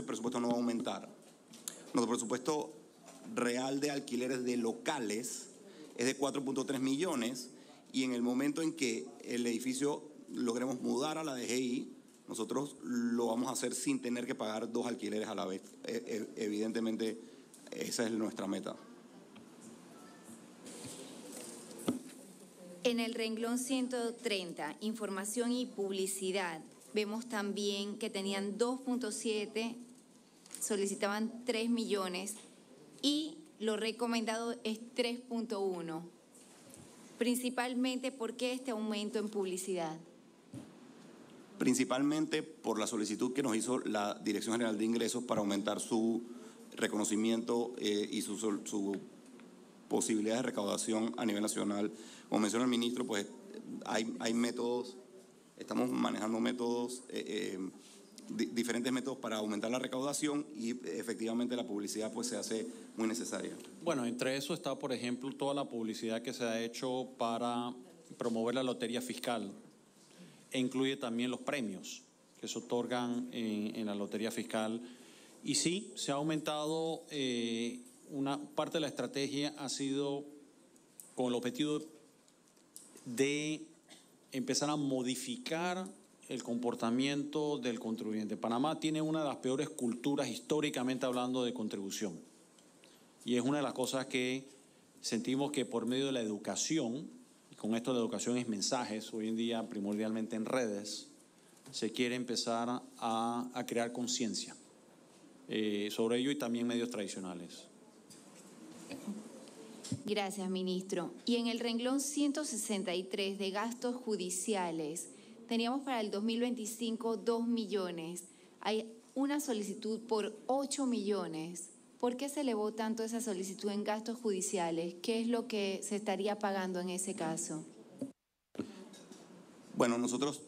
presupuesto no va a aumentar. Nuestro presupuesto real de alquileres de locales es de 4.3 millones y en el momento en que el edificio logremos mudar a la DGI, nosotros lo vamos a hacer sin tener que pagar 2 alquileres a la vez. Evidentemente, esa es nuestra meta. En el renglón 130, información y publicidad, vemos también que tenían 2.7, solicitaban 3 millones y lo recomendado es 3.1. Principalmente, ¿por qué este aumento en publicidad? Principalmente por la solicitud que nos hizo la Dirección General de Ingresos para aumentar su reconocimiento y su posibilidad de recaudación a nivel nacional. Como menciona el ministro, pues hay métodos, estamos manejando métodos, diferentes métodos para aumentar la recaudación y efectivamente la publicidad pues se hace muy necesaria. Bueno, entre eso está, por ejemplo, toda la publicidad que se ha hecho para promover la lotería fiscal e incluye también los premios que se otorgan en la lotería fiscal. Y sí, se ha aumentado, una parte de la estrategia ha sido con el objetivo de empezar a modificar el comportamiento del contribuyente. Panamá tiene una de las peores culturas históricamente hablando de contribución. Y es una de las cosas que sentimos que por medio de la educación, y con esto la educación es mensajes, hoy en día primordialmente en redes, se quiere empezar a crear conciencia sobre ello y también medios tradicionales. Gracias, ministro. Y en el renglón 163 de gastos judiciales, teníamos para el 2025 2 millones. Hay una solicitud por 8 millones. ¿Por qué se elevó tanto esa solicitud en gastos judiciales? ¿Qué es lo que se estaría pagando en ese caso? Bueno, nosotros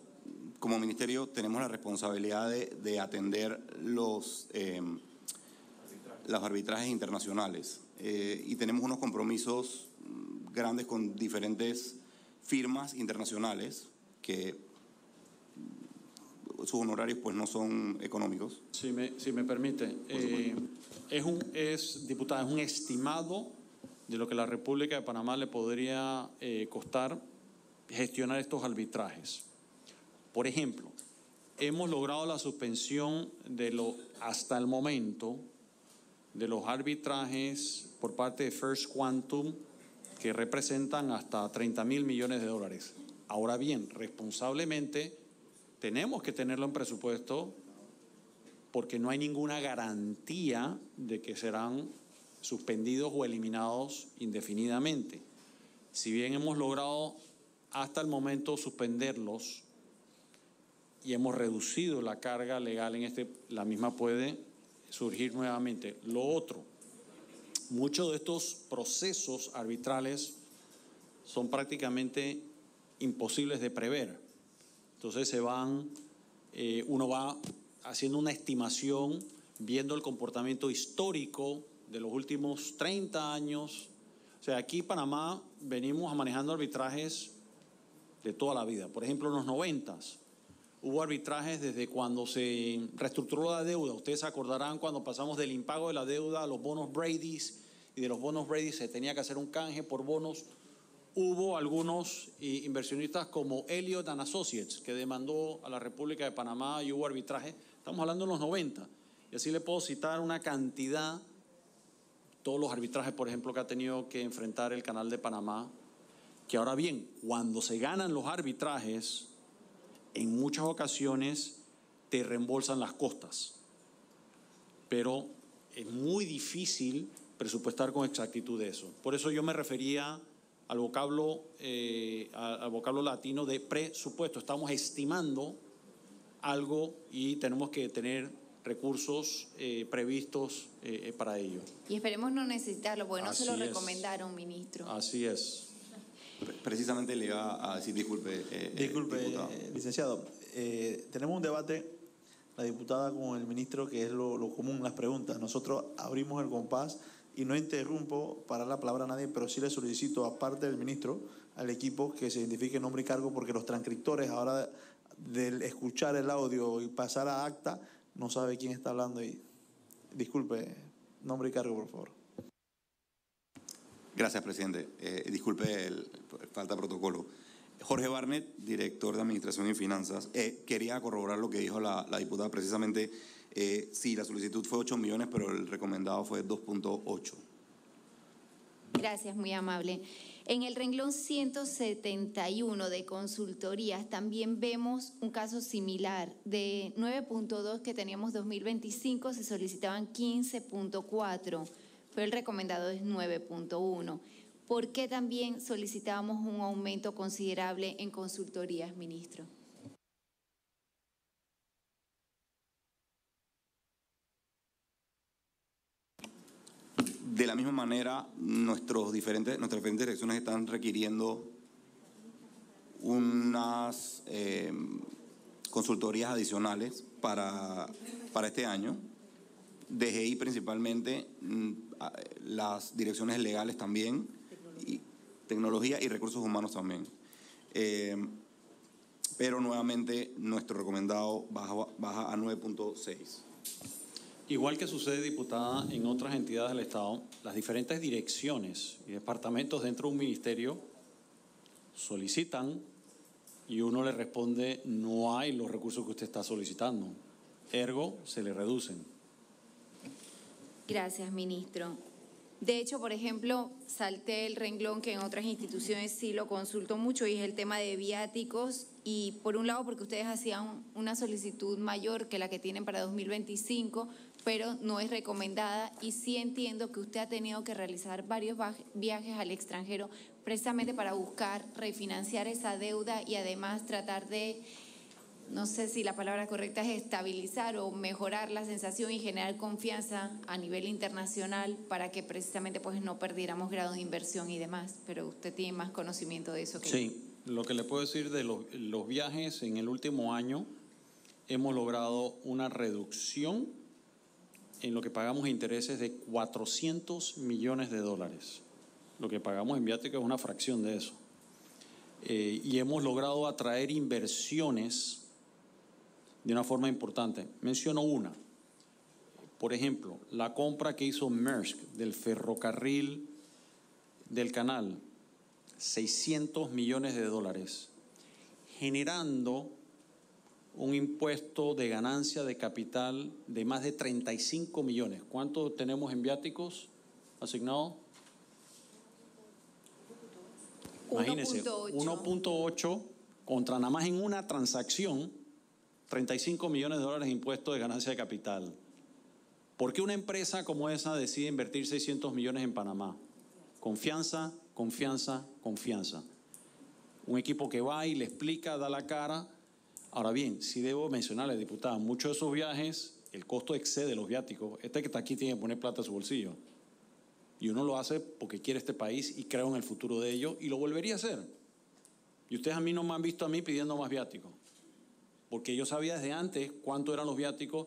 como ministerio tenemos la responsabilidad de atender los arbitrajes internacionales y tenemos unos compromisos grandes con diferentes firmas internacionales que sus honorarios pues no son económicos. Si me permite, diputada, es un estimado de lo que la República de Panamá le podría costar gestionar estos arbitrajes. Por ejemplo, hemos logrado la suspensión hasta el momento de los arbitrajes por parte de First Quantum que representan hasta 30.000 millones de dólares. Ahora bien, responsablemente tenemos que tenerlo en presupuesto porque no hay ninguna garantía de que serán suspendidos o eliminados indefinidamente. Si bien hemos logrado hasta el momento suspenderlos y hemos reducido la carga legal la misma puede surgir nuevamente. Lo otro, muchos de estos procesos arbitrales son prácticamente imposibles de prever. Entonces uno va haciendo una estimación, viendo el comportamiento histórico de los últimos 30 años. O sea, aquí en Panamá venimos manejando arbitrajes de toda la vida. Por ejemplo, en los 90s hubo arbitrajes desde cuando se reestructuró la deuda. Ustedes se acordarán cuando pasamos del impago de la deuda a los bonos Brady's, y de los bonos Brady se tenía que hacer un canje por bonos. Hubo algunos inversionistas como Elliott and Associates que demandó a la República de Panamá y hubo arbitraje. Estamos hablando de los 90. Y así le puedo citar una cantidad, todos los arbitrajes, por ejemplo, que ha tenido que enfrentar el Canal de Panamá, que ahora bien, cuando se ganan los arbitrajes, en muchas ocasiones te reembolsan las costas. Pero es muy difícil presupuestar con exactitud eso. Por eso yo me refería al vocablo latino de presupuesto. Estamos estimando algo y tenemos que tener recursos previstos para ello. Y esperemos no necesitarlo, porque no Así se lo es. recomendaron, ministro. Así es. Precisamente le iba a decir, disculpe, Disculpe, diputado. licenciado. Tenemos un debate, la diputada con el ministro, que es lo común, las preguntas. Nosotros abrimos el compás y no interrumpo para dar la palabra a nadie, pero sí le solicito, aparte del ministro, al equipo que se identifique nombre y cargo, porque los transcriptores, ahora del escuchar el audio y pasar a acta, no sabe quién está hablando. Y disculpe, nombre y cargo, por favor. Gracias, presidente. Disculpe falta de protocolo. Jorge Barnett, director de Administración y Finanzas. Quería corroborar lo que dijo la diputada. Precisamente, sí, la solicitud fue 8 millones, pero el recomendado fue 2.8. Gracias, muy amable. En el renglón 171 de consultorías también vemos un caso similar. De 9.2 que teníamos 2025, se solicitaban 15.4, pero el recomendado es 9.1. ¿Por qué también solicitábamos un aumento considerable en consultorías, ministro? De la misma manera, nuestras diferentes direcciones están requiriendo unas consultorías adicionales para este año. DGI principalmente, las direcciones legales también, y tecnología y recursos humanos también. Pero nuevamente nuestro recomendado baja a 9.6. Igual que sucede, diputada, en otras entidades del Estado, las diferentes direcciones y departamentos dentro de un ministerio solicitan y uno le responde: no hay los recursos que usted está solicitando. Ergo, se le reducen. Gracias, ministro. De hecho, por ejemplo, salté el renglón que en otras instituciones sí lo consulto mucho, y es el tema de viáticos. Y por un lado, porque ustedes hacían una solicitud mayor que la que tienen para 2025, pero no es recomendada. Y sí entiendo que usted ha tenido que realizar varios viajes al extranjero precisamente para buscar refinanciar esa deuda y además tratar de, no sé si la palabra correcta es estabilizar o mejorar la sensación y generar confianza a nivel internacional para que precisamente pues no perdiéramos grado de inversión y demás. Pero usted tiene más conocimiento de eso que yo. Sí, lo que le puedo decir de los viajes, en el último año hemos logrado una reducción en lo que pagamos intereses de $400 millones. Lo que pagamos en viáticos es una fracción de eso. Y hemos logrado atraer inversiones de una forma importante. Menciono una. Por ejemplo, la compra que hizo Maersk del ferrocarril del canal, $600 millones, generando un impuesto de ganancia de capital de más de 35 millones. ¿Cuánto tenemos en viáticos asignados? Imagínense, 1.8 contra nada más en una transacción, $35 millones de impuestos de ganancia de capital. ¿Por qué una empresa como esa decide invertir 600 millones en Panamá? Confianza, confianza, confianza. Un equipo que va y le explica, da la cara. Ahora bien, sí debo mencionarle, diputada, muchos de esos viajes, el costo excede los viáticos. Este que está aquí tiene que poner plata a su bolsillo. Y uno lo hace porque quiere este país y creo en el futuro de ellos, y lo volvería a hacer. Y ustedes a mí no me han visto a mí pidiendo más viáticos, porque yo sabía desde antes cuánto eran los viáticos,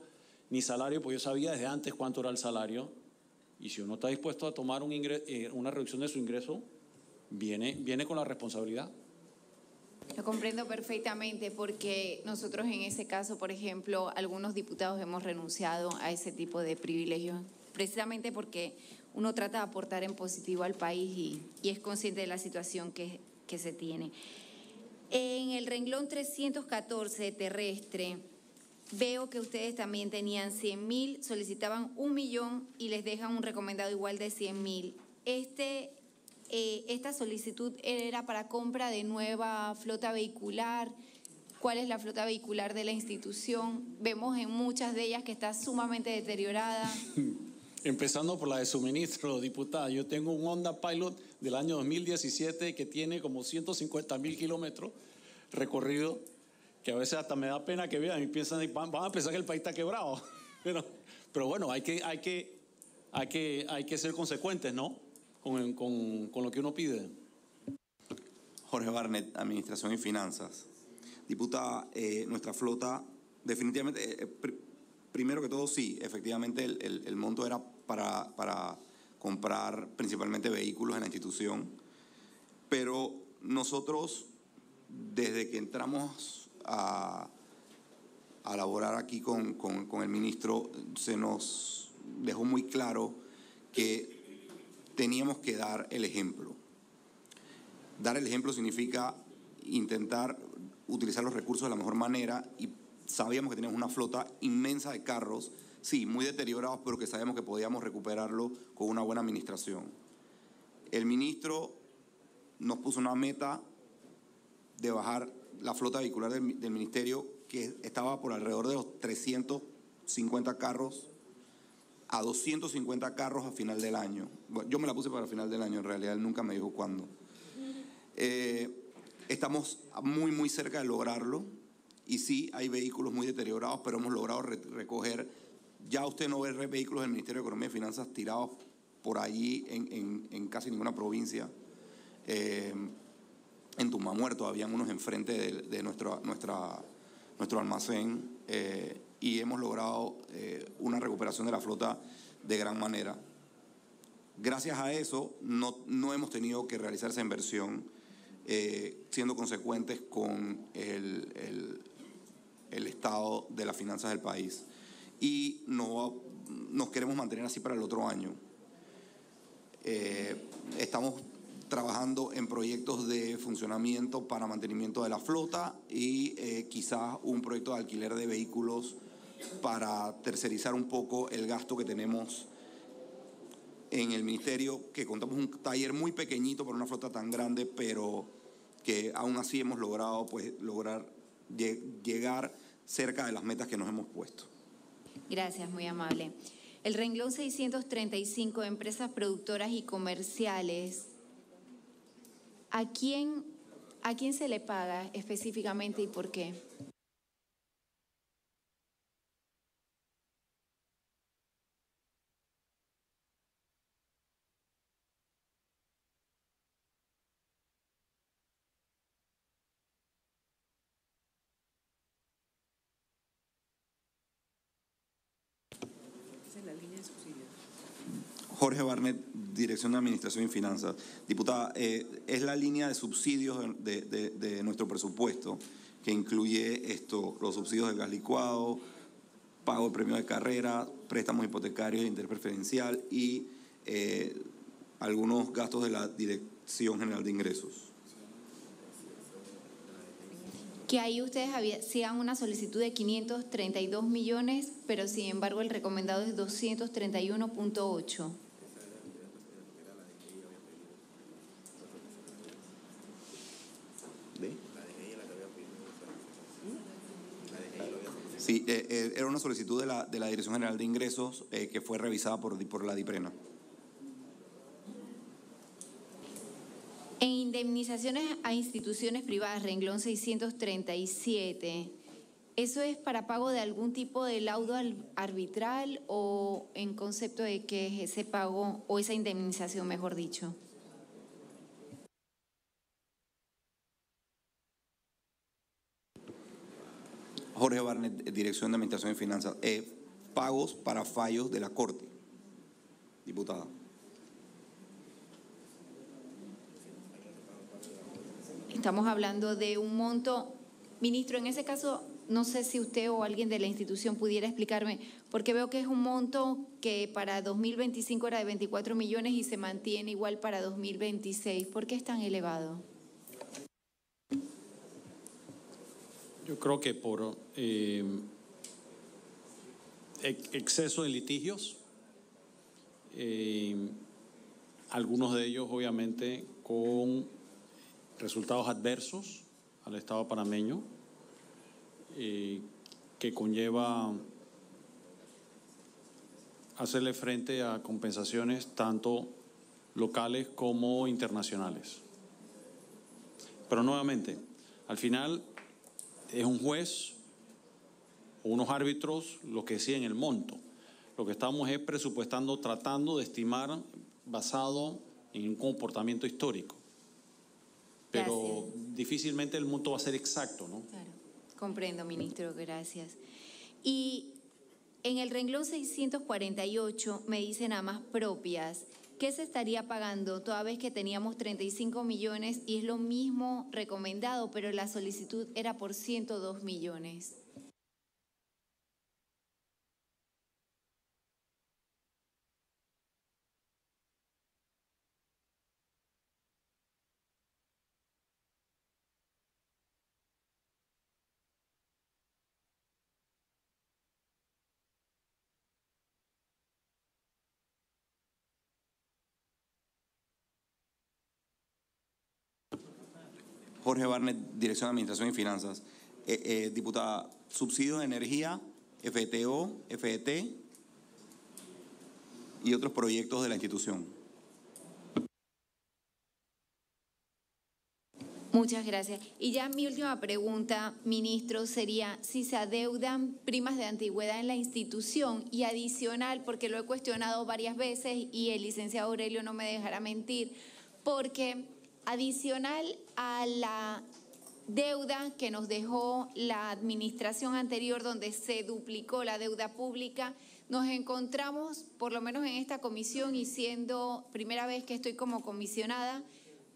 ni salario, pues yo sabía desde antes cuánto era el salario. Y si uno está dispuesto a tomar una reducción de su ingreso, viene con la responsabilidad. Lo comprendo perfectamente, porque nosotros en ese caso, por ejemplo, algunos diputados hemos renunciado a ese tipo de privilegios, precisamente porque uno trata de aportar en positivo al país y es consciente de la situación que se tiene. En el renglón 314 terrestre, veo que ustedes también tenían 100.000, solicitaban 1 millón y les dejan un recomendado igual de 100.000. Esta solicitud era para compra de nueva flota vehicular. ¿Cuál es la flota vehicular de la institución? Vemos en muchas de ellas que está sumamente deteriorada. Empezando por la de suministro, diputada. Yo tengo un Honda Pilot del año 2017 que tiene como 150.000 kilómetros recorrido, que a veces hasta me da pena que vean y piensan, van a pensar que el país está quebrado. Pero bueno, hay que ser consecuentes, ¿no? Con lo que uno pide. Jorge Barnett, Administración y Finanzas. Diputada, nuestra flota definitivamente, primero que todo sí, efectivamente el monto era para comprar principalmente vehículos en la institución, pero nosotros desde que entramos a laborar aquí con el ministro, se nos dejó muy claro que teníamos que dar el ejemplo. Dar el ejemplo significa intentar utilizar los recursos de la mejor manera, y sabíamos que teníamos una flota inmensa de carros, sí, muy deteriorados, pero que sabíamos que podíamos recuperarlo con una buena administración. El ministro nos puso una meta de bajar la flota vehicular del ministerio, que estaba por alrededor de los 350 carros a 250 carros a final del año. Bueno, yo me la puse para el final del año, en realidad él nunca me dijo cuándo. Estamos muy cerca de lograrlo, y sí, hay vehículos muy deteriorados, pero hemos logrado recoger. Ya usted no ve vehículos del Ministerio de Economía y Finanzas tirados por allí en casi ninguna provincia. En Tumamuerto habían unos enfrente de nuestro almacén, y hemos logrado una recuperación de la flota de gran manera. Gracias a eso no hemos tenido que realizar esa inversión, siendo consecuentes con el estado de las finanzas del país. Y nos queremos mantener así para el otro año. Estamos trabajando en proyectos de funcionamiento para mantenimiento de la flota y quizás un proyecto de alquiler de vehículos para tercerizar un poco el gasto que tenemos en el ministerio, que contamos un taller muy pequeñito para una flota tan grande, pero que aún así hemos logrado llegar cerca de las metas que nos hemos puesto. Gracias, muy amable. El renglón 635, empresas productoras y comerciales, ¿a quién se le paga específicamente y por qué? Jorge Barnett, Dirección de Administración y Finanzas. Diputada, es la línea de subsidios de nuestro presupuesto, que incluye los subsidios del gas licuado, pago de premio de carrera, préstamos hipotecarios de interés preferencial y algunos gastos de la Dirección General de Ingresos. Que ahí ustedes hacían una solicitud de 532 millones, pero sin embargo el recomendado es 231.8. Sí, era una solicitud de la Dirección General de Ingresos que fue revisada por la DIPRENA. En indemnizaciones a instituciones privadas, renglón 637, ¿eso es para pago de algún tipo de laudo arbitral o en concepto de qué es ese pago o esa indemnización, mejor dicho? Jorge Barnett, Dirección de Administración y Finanzas. Pagos para fallos de la Corte, diputada. Estamos hablando de un monto. Ministro, en ese caso, no sé si usted o alguien de la institución pudiera explicarme, porque veo que es un monto que para 2025 era de 24 millones y se mantiene igual para 2026. ¿Por qué es tan elevado? Yo creo que por exceso de litigios, algunos de ellos obviamente con resultados adversos al Estado panameño, que conlleva hacerle frente a compensaciones tanto locales como internacionales. Pero nuevamente, al final es un juez o unos árbitros los que deciden el monto. Lo que estamos es presupuestando, tratando de estimar basado en un comportamiento histórico. pero difícilmente el monto va a ser exacto, ¿no? Claro, comprendo, ministro, gracias. Y en el renglón 648 me dicen a más propias, ¿qué se estaría pagando toda vez que teníamos 35 millones y es lo mismo recomendado, pero la solicitud era por 102 millones? Jorge Barnett, Dirección de Administración y Finanzas. Diputada, subsidios de energía, FTO, FET y otros proyectos de la institución. Muchas gracias. Y ya mi última pregunta, ministro, sería si se adeudan primas de antigüedad en la institución y adicional, porque lo he cuestionado varias veces y el licenciado Aurelio no me dejará mentir, porque adicional a la deuda que nos dejó la administración anterior, donde se duplicó la deuda pública, nos encontramos, por lo menos en esta comisión y siendo primera vez que estoy como comisionada,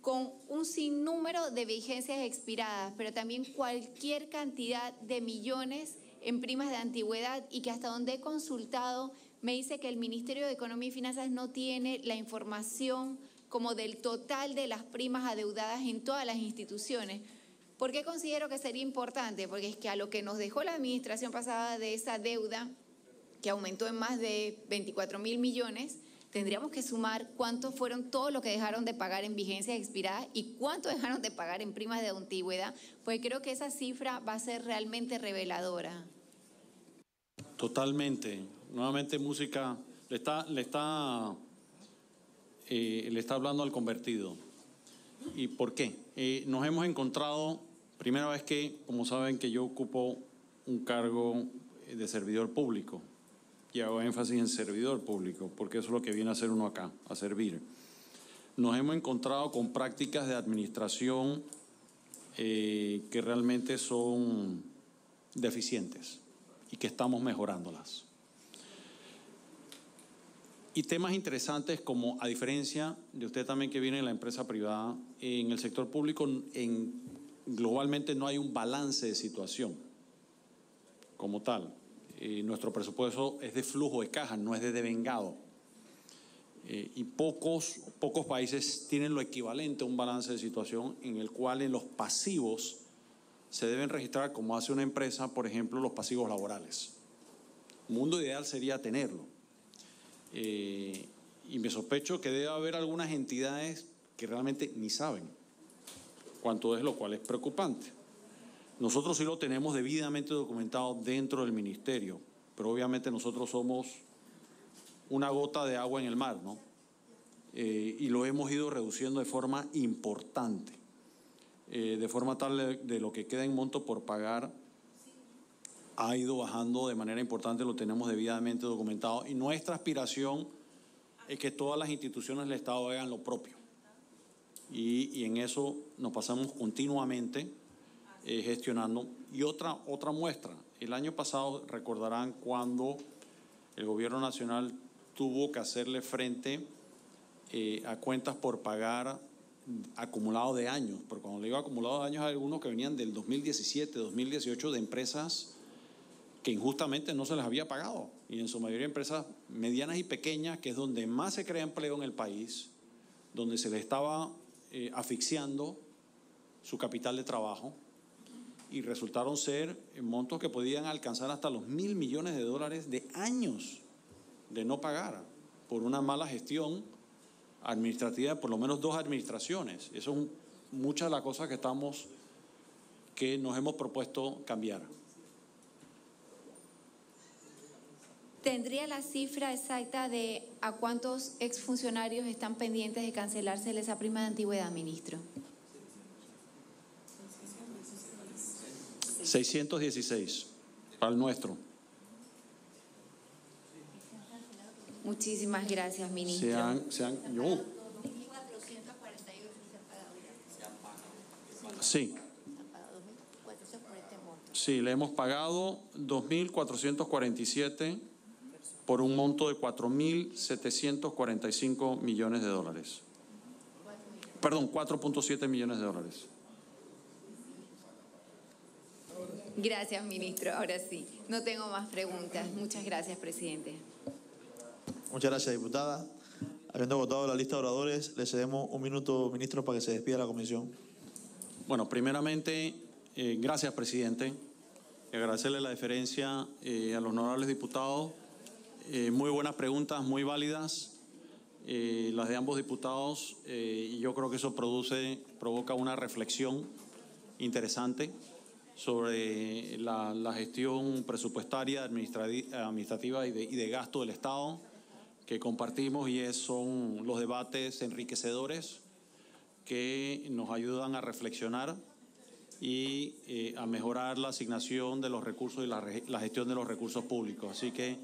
con un sinnúmero de vigencias expiradas, pero también cualquier cantidad de millones en primas de antigüedad y que hasta donde he consultado me dice que el Ministerio de Economía y Finanzas no tiene la información como del total de las primas adeudadas en todas las instituciones. ¿Por qué considero que sería importante? Porque es que a lo que nos dejó la administración pasada de esa deuda, que aumentó en más de 24.000 millones, tendríamos que sumar cuántos fueron todo lo que dejaron de pagar en vigencias expiradas y cuánto dejaron de pagar en primas de antigüedad, pues creo que esa cifra va a ser realmente reveladora. Totalmente. Nuevamente música le está hablando al convertido. ¿Y por qué? Nos hemos encontrado, primera vez que, como saben, que yo ocupo un cargo de servidor público. Y hago énfasis en servidor público, porque eso es lo que viene a hacer uno acá, a servir. Nos hemos encontrado con prácticas de administración que realmente son deficientes y que estamos mejorándolas. Y temas interesantes como, a diferencia de usted también que viene de la empresa privada, en el sector público globalmente no hay un balance de situación como tal. Nuestro presupuesto es de flujo de caja, no es de devengado. Y pocos países tienen lo equivalente a un balance de situación en el cual en los pasivos se deben registrar, como hace una empresa, por ejemplo, los pasivos laborales. Un mundo ideal sería tenerlo. Y me sospecho que debe haber algunas entidades que realmente ni saben cuánto es, lo cual es preocupante. Nosotros sí lo tenemos debidamente documentado dentro del ministerio, pero obviamente nosotros somos una gota de agua en el mar, ¿no? Y lo hemos ido reduciendo de forma importante, de forma tal de lo que queda en monto por pagar ha ido bajando de manera importante, lo tenemos debidamente documentado y nuestra aspiración es que todas las instituciones del Estado hagan lo propio y en eso nos pasamos continuamente gestionando. Y otra muestra, el año pasado recordarán cuando el gobierno nacional tuvo que hacerle frente a cuentas por pagar acumulado de años, porque cuando le digo acumulado de años hay algunos que venían del 2017, 2018 de empresas que injustamente no se les había pagado, y en su mayoría empresas medianas y pequeñas, que es donde más se crea empleo en el país, donde se les estaba asfixiando su capital de trabajo, y resultaron ser montos que podían alcanzar hasta los $1.000 millones de años de no pagar por una mala gestión administrativa de por lo menos 2 administraciones. Eso es muchas de las cosas que nos hemos propuesto cambiar. ¿Tendría la cifra exacta de a cuántos exfuncionarios están pendientes de cancelársele esa prima de antigüedad, ministro? 616 para el nuestro. Muchísimas gracias, ministro. Sí. Sí, le hemos pagado 2.447 por un monto de 4.745 millones de dólares. Perdón, 4.7 millones de dólares. Gracias, ministro. Ahora sí, no tengo más preguntas. Muchas gracias, presidente. Muchas gracias, diputada. Habiendo agotado la lista de oradores, le cedemos un minuto, ministro, para que se despida la comisión. Bueno, primeramente, gracias, presidente. Agradecerle la deferencia a los honorables diputados. Muy buenas preguntas, muy válidas, las de ambos diputados, y yo creo que eso provoca una reflexión interesante sobre la gestión presupuestaria, administrativa y de gasto del Estado que compartimos, y son los debates enriquecedores que nos ayudan a reflexionar y a mejorar la asignación de los recursos y la gestión de los recursos públicos. Así que